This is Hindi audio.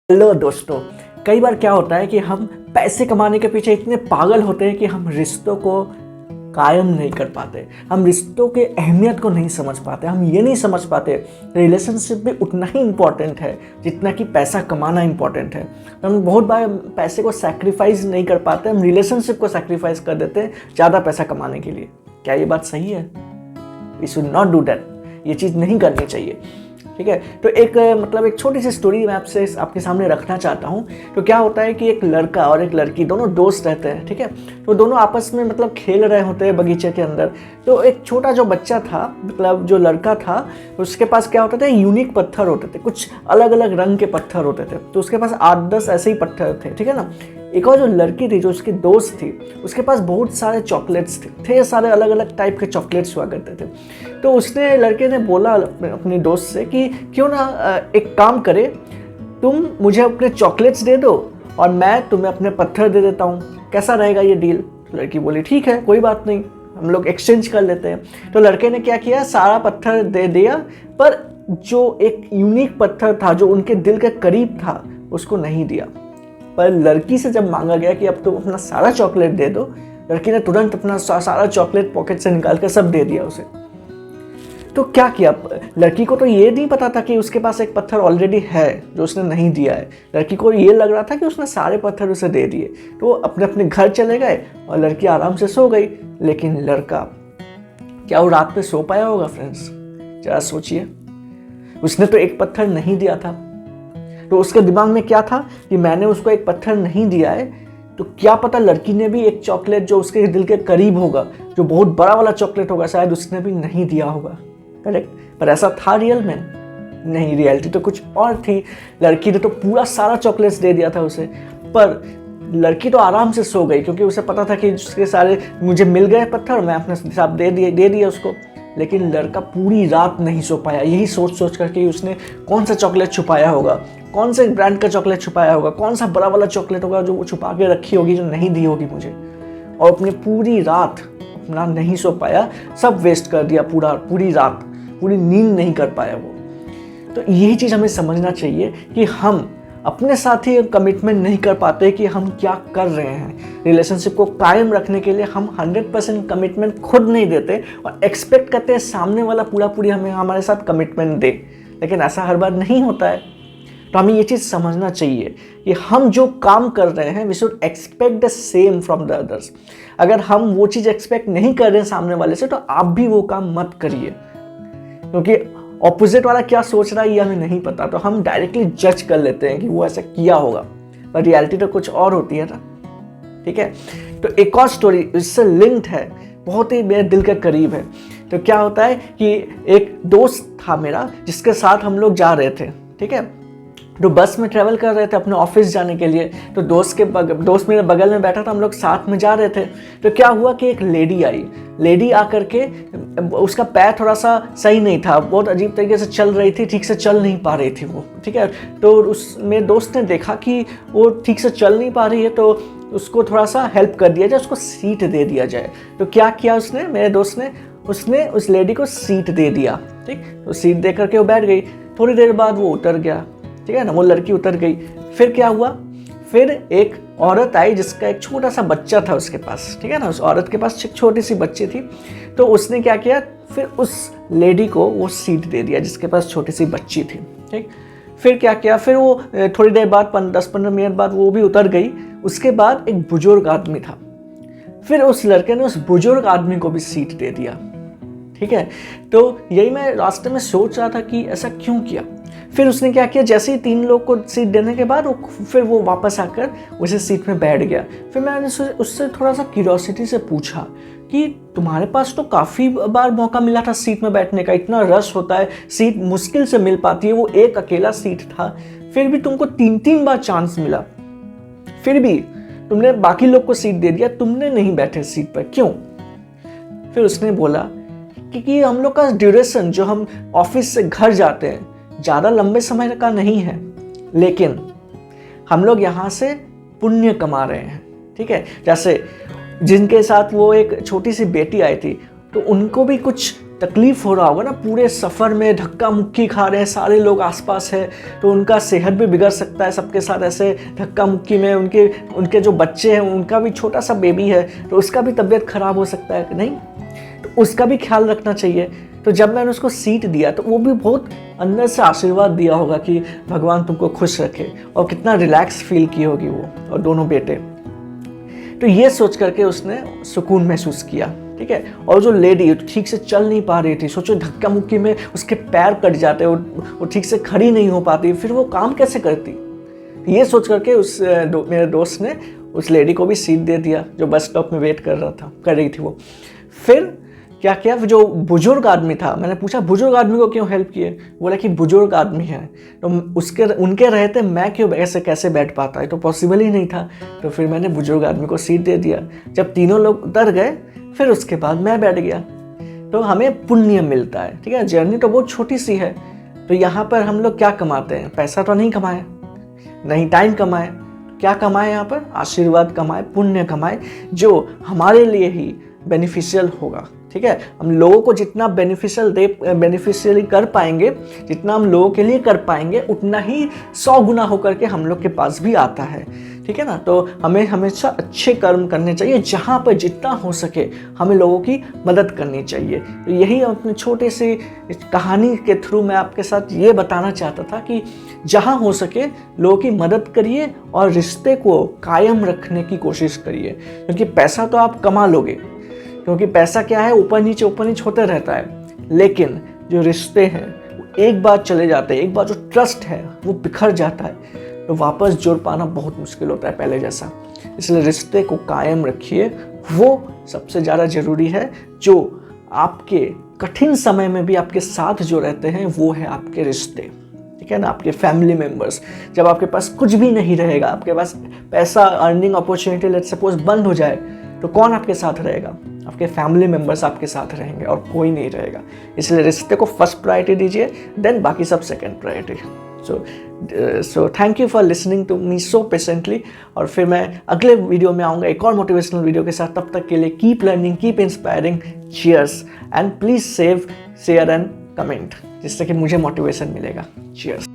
हेलो दोस्तों। कई बार क्या होता है कि हम पैसे कमाने के पीछे इतने पागल होते हैं कि हम रिश्तों को कायम नहीं कर पाते, हम रिश्तों के अहमियत को नहीं समझ पाते। हम ये नहीं समझ पाते रिलेशनशिप भी उतना ही इम्पोर्टेंट है जितना कि पैसा कमाना इम्पोर्टेंट है। हम बहुत बार पैसे को सैक्रिफाइस नहीं कर पाते, हम रिलेशनशिप को सैक्रिफाइस कर देते हैं ज़्यादा पैसा कमाने के लिए। क्या ये बात सही है? We should not do that. ये चीज़ नहीं करनी चाहिए, ठीक है। तो एक छोटी सी स्टोरी मैं आपके सामने रखना चाहता हूँ। तो क्या होता है कि एक लड़का और एक लड़की दोनों दोस्त रहते हैं, ठीक है। तो दोनों आपस में खेल रहे होते हैं बगीचे के अंदर। तो एक छोटा जो बच्चा था, जो लड़का था, उसके पास क्या होता था, यूनिक पत्थर होते थे, कुछ अलग अलग रंग के पत्थर होते थे। तो उसके पास 8-10 ऐसे ही पत्थर थे, ठीक है ना। एक और जो लड़की थी, जो उसकी दोस्त थी, उसके पास बहुत सारे चॉकलेट्स थे सारे अलग अलग टाइप के चॉकलेट्स हुआ करते थे। तो लड़के ने बोला अपनी दोस्त से कि क्यों ना एक काम करे, तुम मुझे अपने चॉकलेट्स दे दो और मैं तुम्हें अपने पत्थर दे देता हूँ, कैसा रहेगा ये डील? तो लड़की बोली ठीक है, कोई बात नहीं, हम लोग एक्सचेंज कर लेते हैं। तो लड़के ने क्या किया, सारा पत्थर दे दिया, पर जो एक यूनिक पत्थर था जो उनके दिल के करीब था उसको नहीं दिया। पर लड़की से जब मांगा गया कि अब तुम अपना सारा चॉकलेट दे दो, लड़की ने तुरंत अपना सारा चॉकलेट पॉकेट से निकाल कर सब दे दिया उसे। तो क्या किया, लड़की को तो ये नहीं पता था कि उसके पास एक पत्थर ऑलरेडी है जो उसने नहीं दिया है। लड़की को ये लग रहा था कि उसने सारे पत्थर उसे दे दिए। तो वो अपने अपने घर चले गए और लड़की आराम से सो गई। लेकिन लड़का, क्या वो रात में सो पाया होगा फ्रेंड्स? जरा सोचिए, उसने तो एक पत्थर नहीं दिया था। तो उसके दिमाग में क्या था कि मैंने उसको एक पत्थर नहीं दिया है, तो क्या पता लड़की ने भी एक चॉकलेट जो उसके दिल के करीब होगा, जो बहुत बड़ा वाला चॉकलेट होगा, शायद उसने भी नहीं दिया होगा। करेक्ट? पर ऐसा था रियल में? नहीं, रियलिटी तो कुछ और थी। लड़की ने तो पूरा सारा चॉकलेट्स दे दिया था उसे, पर लड़की तो आराम से सो गई क्योंकि उसे पता था कि उसके सारे मुझे मिल गए पत्थर, मैं अपने हिसाब दे दिए उसको। लेकिन लड़का पूरी रात नहीं सो पाया, यही सोच करके उसने कौन सा चॉकलेट छुपाया होगा, कौन से ब्रांड का चॉकलेट छुपाया होगा, कौन सा बड़ा वाला चॉकलेट होगा जो वो छुपा के रखी होगी, जो नहीं दी होगी मुझे। और अपनी पूरी रात अपना नहीं सो पाया, सब वेस्ट कर दिया, पूरी रात पूरी नींद नहीं कर पाया वो। तो यही चीज़ हमें समझना चाहिए कि हम अपने साथ ही कमिटमेंट नहीं कर पाते कि हम क्या कर रहे हैं। रिलेशनशिप को कायम रखने के लिए हम 100% कमिटमेंट खुद नहीं देते और एक्सपेक्ट करते हैं सामने वाला पूरी हमें हमारे साथ कमिटमेंट दे, लेकिन ऐसा हर बार नहीं होता है। तो हमें ये चीज़ समझना चाहिए कि हम जो काम कर रहे हैं, we should expect the same from the others. अगर हम वो चीज़ एक्सपेक्ट नहीं कर रहे हैं सामने वाले से, तो आप भी वो काम मत करिए, क्योंकि ऑपोजिट वाला क्या सोच रहा है ये हमें नहीं पता। तो हम डायरेक्टली जज कर लेते हैं कि वो ऐसा किया होगा, पर रियलिटी तो कुछ और होती है ना, ठीक है। तो एक और स्टोरी इससे लिंक्ड है, बहुत ही मेरे दिल के करीब है। तो क्या होता है कि एक दोस्त था मेरा, जिसके साथ हम लोग जा रहे थे, ठीक है। तो बस में ट्रैवल कर रहे थे अपने ऑफिस जाने के लिए। तो दोस्त मेरे बगल में बैठा था, हम लोग साथ में जा रहे थे। तो क्या हुआ कि एक लेडी आकर के, उसका पैर थोड़ा सा सही नहीं था, बहुत अजीब तरीके से चल रही थी, ठीक से चल नहीं पा रही थी वो, ठीक है। तो मेरे दोस्त ने देखा कि वो ठीक से चल नहीं पा रही है, तो उसको थोड़ा सा हेल्प कर दिया जाए, उसको सीट दे दिया जाए। तो क्या किया मेरे दोस्त ने उसने उस लेडी को सीट दे दिया, ठीक। तो सीट दे करके वो बैठ गई। थोड़ी देर बाद वो उतर गया, ठीक है ना, वो लड़की उतर गई। फिर क्या हुआ, फिर एक औरत आई जिसका एक छोटा सा बच्चा था उसके पास, ठीक है ना। उस औरत के पास एक छोटी सी बच्ची थी। तो उसने क्या किया, फिर उस लेडी को वो सीट दे दिया जिसके पास छोटी सी बच्ची थी, ठीक। फिर क्या किया, फिर वो थोड़ी देर बाद 10-15 मिनट बाद वो भी उतर गई। उसके बाद एक बुजुर्ग आदमी था, फिर उस लड़के ने उस बुजुर्ग आदमी को भी सीट दे दिया, ठीक है। तो यही मैं रास्ते में सोच रहा था कि ऐसा क्यों किया। फिर उसने क्या किया, जैसे ही 3 लोग को सीट देने के बाद फिर वो वापस आकर उसी सीट में बैठ गया। फिर मैंने उससे थोड़ा सा क्यूरियोसिटी से पूछा कि तुम्हारे पास तो काफ़ी बार मौका मिला था सीट में बैठने का, इतना रश होता है, सीट मुश्किल से मिल पाती है, वो एक अकेला सीट था, फिर भी तुमको 3 बार चांस मिला, फिर भी तुमने बाकी लोग को सीट दे दिया, तुमने नहीं बैठे सीट पर, क्यों? फिर उसने बोला क्योंकि हम लोग का ड्यूरेशन, जो हम ऑफिस से घर जाते हैं, ज़्यादा लंबे समय का नहीं है, लेकिन हम लोग यहाँ से पुण्य कमा रहे हैं, ठीक है। जैसे जिनके साथ वो एक छोटी सी बेटी आई थी, तो उनको भी कुछ तकलीफ हो रहा होगा ना, पूरे सफ़र में धक्का मुक्की खा रहे हैं, सारे लोग आसपास है, तो उनका सेहत भी बिगड़ सकता है सबके साथ ऐसे धक्का मुक्की में। उनके जो बच्चे हैं, उनका भी छोटा सा बेबी है, तो उसका भी तबीयत ख़राब हो सकता है कि नहीं, तो उसका भी ख्याल रखना चाहिए। तो जब मैंने उसको सीट दिया तो वो भी बहुत अंदर से आशीर्वाद दिया होगा कि भगवान तुमको खुश रखे, और कितना रिलैक्स फील की होगी वो और दोनों बेटे। तो ये सोच करके उसने सुकून महसूस किया, ठीक है। और जो लेडी ठीक से चल नहीं पा रही थी, सोचो धक्का मुक्की में उसके पैर कट जाते, वो ठीक से खड़ी नहीं हो पाती, फिर वो काम कैसे करती। ये सोच करके मेरे दोस्त ने उस लेडी को भी सीट दे दिया जो बस स्टॉप में वेट कर रही थी वो। फिर क्या किया, जो बुजुर्ग आदमी था, मैंने पूछा बुजुर्ग आदमी को क्यों हेल्प किए, बोला कि बुजुर्ग आदमी है तो उनके रहते मैं क्यों ऐसे कैसे बैठ पाता है, तो पॉसिबल ही नहीं था। तो फिर मैंने बुजुर्ग आदमी को सीट दे दिया। जब तीनों लोग उतर गए, फिर उसके बाद मैं बैठ गया। तो हमें पुण्य मिलता है, ठीक है। जर्नी तो बहुत छोटी सी है। तो यहाँ पर हम लोग क्या कमाते हैं, पैसा तो नहीं कमाए, नहीं टाइम कमाए, क्या कमाए यहाँ पर, आशीर्वाद कमाए, पुण्य कमाए, जो हमारे लिए ही बेनिफिशियल होगा, ठीक है। हम लोगों को जितना बेनिफिशियली कर पाएंगे, जितना हम लोगों के लिए कर पाएंगे, उतना ही 100 गुना होकर के हम लोग के पास भी आता है, ठीक है ना। तो हमें हमेशा अच्छे कर्म करने चाहिए, जहाँ पर जितना हो सके हमें लोगों की मदद करनी चाहिए। तो यही अपने छोटे से कहानी के थ्रू मैं आपके साथ ये बताना चाहता था कि जहाँ हो सके लोगों की मदद करिए और रिश्ते को कायम रखने की कोशिश करिए। क्योंकि पैसा तो आप कमा लोगे, क्योंकि पैसा क्या है, ऊपर नीचे होते रहता है, लेकिन जो रिश्ते हैं वो एक बार चले जाते हैं, एक बार जो ट्रस्ट है वो बिखर जाता है, तो वापस जोड़ पाना बहुत मुश्किल होता है पहले जैसा। इसलिए रिश्ते को कायम रखिए, वो सबसे ज़्यादा ज़रूरी है। जो आपके कठिन समय में भी आपके साथ जो रहते हैं वो है आपके रिश्ते, ठीक है ना, आपके फैमिली मेम्बर्स। जब आपके पास कुछ भी नहीं रहेगा, आपके पास पैसा, अर्निंग अपॉर्चुनिटी लेट्स सपोज बंद हो जाए, तो कौन आपके साथ रहेगा, आपके फैमिली मेम्बर्स आपके साथ रहेंगे और कोई नहीं रहेगा। इसलिए रिश्ते को फर्स्ट प्रायोरिटी दीजिए, देन बाकी सब second priority. So thank you for listening to me so patiently. और फिर मैं अगले वीडियो में आऊँगा एक और मोटिवेशनल वीडियो के साथ। तब तक के लिए keep learning, keep inspiring, cheers, and please save, share and comment, जिससे कि मुझे मोटिवेशन मिलेगा। चीयर्स।